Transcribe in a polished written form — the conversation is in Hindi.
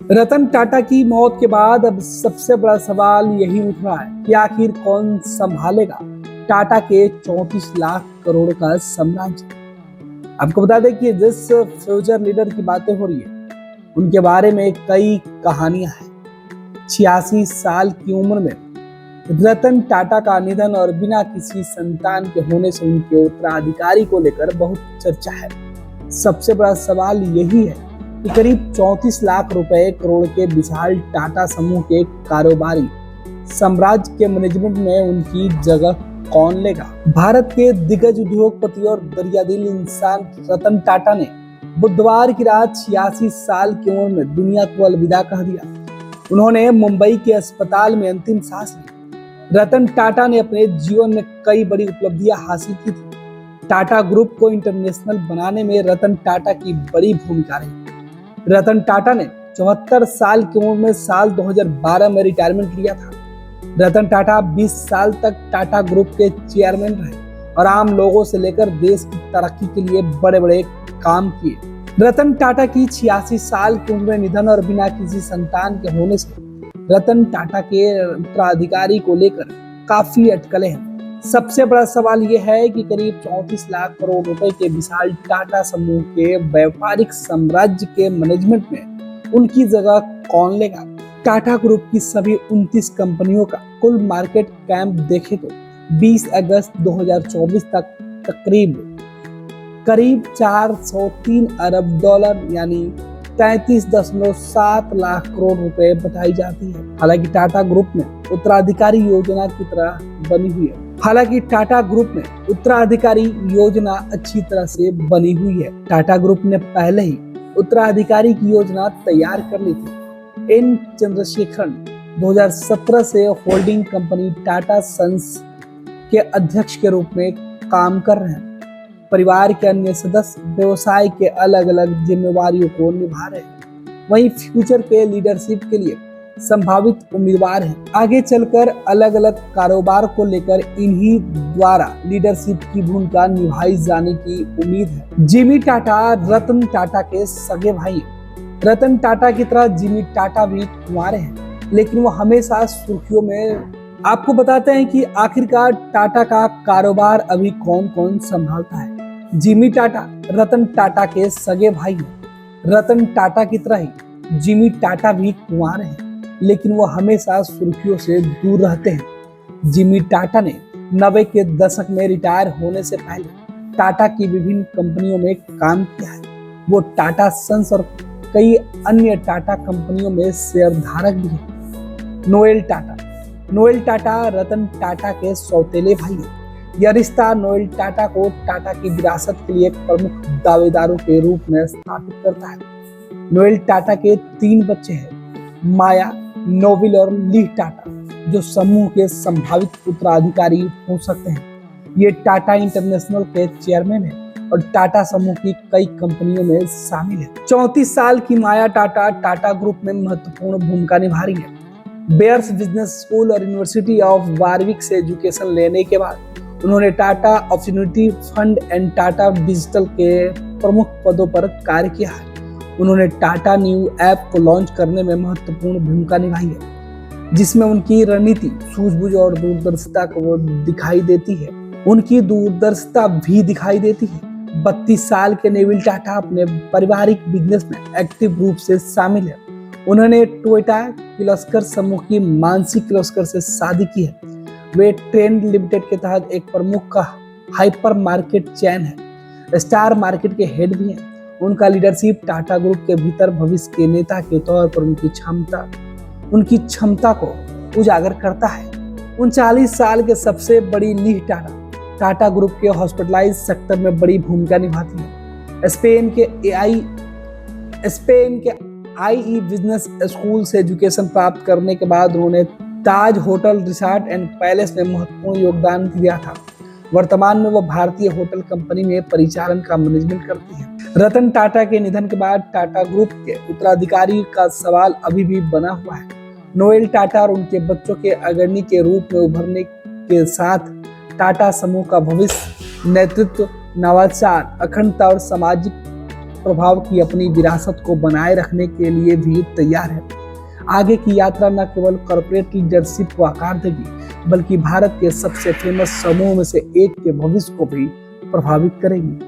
रतन टाटा की मौत के बाद अब सबसे बड़ा सवाल यही उठ रहा है कि आखिर कौन संभालेगा टाटा के 34 लाख करोड़ का साम्राज्य। आपको बता दें कि जिस फ्यूचर लीडर की बातें हो रही है उनके बारे में कई कहानियां हैं। 86 साल की उम्र में रतन टाटा का निधन और बिना किसी संतान के होने से उनके उत्तराधिकारी को लेकर बहुत चर्चा है। सबसे बड़ा सवाल यही है कि करीब 34 लाख रुपए करोड़ के विशाल टाटा समूह के कारोबारी साम्राज्य के मैनेजमेंट में उनकी जगह कौन लेगा। भारत के दिग्गज उद्योगपति और दरियादिल इंसान रतन टाटा ने बुधवार की रात 86 साल की उम्र में दुनिया को अलविदा कह दिया। उन्होंने मुंबई के अस्पताल में अंतिम सांस ली। रतन टाटा ने अपने जीवन में कई बड़ी उपलब्धियां हासिल की थी। टाटा ग्रुप को इंटरनेशनल बनाने में रतन टाटा की बड़ी भूमिका रही। रतन टाटा ने 74 साल की उम्र में साल 2012 में रिटायरमेंट लिया था। रतन टाटा 20 साल तक टाटा ग्रुप के चेयरमैन रहे और आम लोगों से लेकर देश की तरक्की के लिए बड़े बड़े काम किए। रतन टाटा की 86 साल की उम्र में निधन और बिना किसी संतान के होने से रतन टाटा के उत्तराधिकारी को लेकर काफी अटकलें हैं। सबसे बड़ा सवाल यह है कि करीब 34 लाख करोड़ रुपए के विशाल टाटा समूह के व्यापारिक साम्राज्य के मैनेजमेंट में उनकी जगह कौन लेगा। टाटा ग्रुप की सभी 29 कंपनियों का कुल मार्केट कैप देखें तो 20 अगस्त 2024 तक करीब 403 अरब डॉलर यानी 33.7 लाख करोड़ रुपए बताई जाती है। हालांकि टाटा ग्रुप में उत्तराधिकारी योजना की तरह बनी हुई है। अच्छी तरह से बनी हुई है। टाटा ग्रुप ने पहले ही उत्तराधिकारी की योजना तैयार कर ली थी। एन चंद्रशेखरन 2017 से होल्डिंग कंपनी टाटा सन्स के अध्यक्ष के रूप में काम कर रहे हैं। परिवार के अन्य सदस्य व्यवसाय के अलग अलग जिम्मेवारियों को निभा रहे हैं। वहीं फ्यूचर के लीडरशिप के लिए संभावित उम्मीदवार हैं। आगे चलकर अलग अलग कारोबार को लेकर इन्हीं द्वारा लीडरशिप की भूमिका निभाई जाने की उम्मीद है। जिमी टाटा रतन टाटा के सगे भाई। रतन टाटा की तरह जिमी टाटा भी कुंवारे हैं, लेकिन वो हमेशा सुर्खियों में। आपको बताते हैं कि आखिरकार टाटा का कारोबार अभी कौन कौन संभालता है। जिमी टाटा रतन टाटा के सगे भाई हैं। रतन टाटा की तरह ही जिमी टाटा भी कुंवारे हैं, लेकिन वो हमेशा सुर्खियों से दूर रहते हैं। जिमी टाटा ने 90 के दशक में रिटायर होने से पहले टाटा की विभिन्न कंपनियों में काम किया है। वो टाटा सन्स और कई अन्य टाटा कंपनियों में शेयरधारक भी हैं। नोएल टाटा रतन टाटा के सौतेले भाई हैं। यह रिश्ता नोएल टाटा को टाटा की विरासत के लिए एक प्रमुख दावेदारों के रूप में स्थापित करता है। नोएल टाटा के 3 बच्चे हैं, माया, नोविल और ली टाटा, जो समूह के संभावित उत्तराधिकारी हो सकते हैं। ये टाटा इंटरनेशनल के चेयरमैन हैं और टाटा समूह की कई कंपनियों में शामिल है। 34 साल की माया टाटा टाटा ग्रुप में महत्वपूर्ण भूमिका निभा रही है। बेयर्स बिजनेस स्कूल और यूनिवर्सिटी ऑफ वारविक से एजुकेशन लेने के बाद उन्होंने Tata opportunity fund and Tata digital के प्रमुख पदों पर कार्य किया है। उन्होंने टाटा न्यू ऐप को लॉन्च करने में महत्वपूर्ण भूमिका निभाई है, जिसमें उनकी रणनीति, सूझबूझ और दूरदर्शिता को दिखाई देती है। 32 साल के नेविल टाटा अपने पारिवारिक बिजनेस में एक्टिव रूप से शामिल है। उन्होंने टोयोटा किर्लोस्कर समूह की मानसी किर्लोस्कर से शादी की है। वे ट्रेंड लिमिटेड के तहत एक प्रमुख हाइपर मार्केट चैन है। स्टार मार्केट के हेड भी हैं। उनका लीडरशिप टाटा ग्रुप के भीतर भविष्य के नेता के तौर पर उनकी क्षमता को उजागर करता है। 39 साल के सबसे बड़ी ली टाटा ग्रुप के हॉस्पिटलाइज सेक्टर में बड़ी भूमिका निभाती है। स्पेन के IE बिजनेस स्कूल से एजुकेशन प्राप्त करने के बाद उन्होंने ताज होटल रिसॉर्ट एंड पैलेस में महत्वपूर्ण योगदान दिया था। वर्तमान में वो भारतीय होटल कंपनी में परिचालन का मैनेजमेंट करती है। रतन टाटा के निधन के बाद टाटा ग्रुप के उत्तराधिकारी का सवाल अभी भी बना हुआ है। नोएल टाटा और उनके बच्चों के अग्रणी के रूप में उभरने के साथ टाटा समूह का भविष्य नेतृत्व, नवाचार, अखंडता और सामाजिक प्रभाव की अपनी विरासत को बनाए रखने के लिए भी तैयार है। आगे की यात्रा न केवल कॉर्पोरेट लीडरशिप को आकार देगी, बल्कि भारत के सबसे फेमस समूह में से एक के भविष्य को भी प्रभावित करेगी।